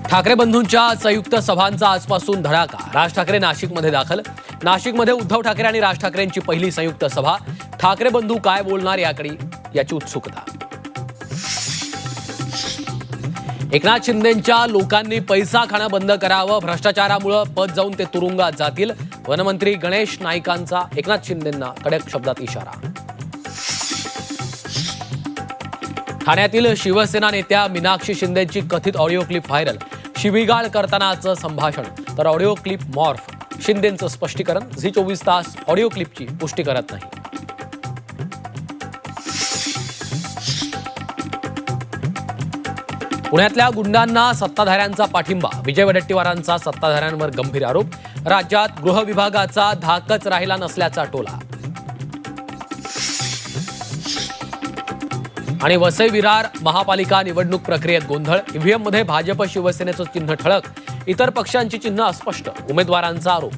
ठाकरे बंधूंच्या संयुक्त सभांचा आजपासून धडाका. राज ठाकरे नाशिकमध्ये दाखल. नाशिकमध्ये उद्धव ठाकरे आणि राज ठाकरेंची पहिली संयुक्त सभा. ठाकरे बंधू काय बोलणार याची उत्सुकता. एकनाथ शिंदेंच्या लोकांनी पैसा खाणं बंद करावं, भ्रष्टाचारामुळे पद जाऊन ते तुरुंगात जातील. वनमंत्री गणेश नाईकांचा एकनाथ शिंदेंना कडक शब्दात इशारा. ठाण्यातील शिवसेना नेत्या मीनाक्षी शिंदेची कथित ऑडिओ क्लिप व्हायरल. शिवीगाळ करतानाचं संभाषण तर ऑडिओ क्लिप मॉर्फ. शिंदेंचं स्पष्टीकरण. झी 24 तास ऑडिओ क्लिपची पुष्टी करत नाही. पुण्यातल्या गुंडांना सत्ताधाऱ्यांचा पाठिंबा. विजय वडेट्टीवारांचा सत्ताधाऱ्यांवर गंभीर आरोप. राज्यात गृह विभागाचा धाकच राहिला नसल्याचा टोला. आणि वसई विरार महापालिका निवडणूक प्रक्रियेत गोंधळ. ईव्हीएम मध्ये भाजप शिवसेनेचं चिन्ह ठळक, इतर पक्षांची चिन्ह अस्पष्ट. उमेदवारांचा आरोप.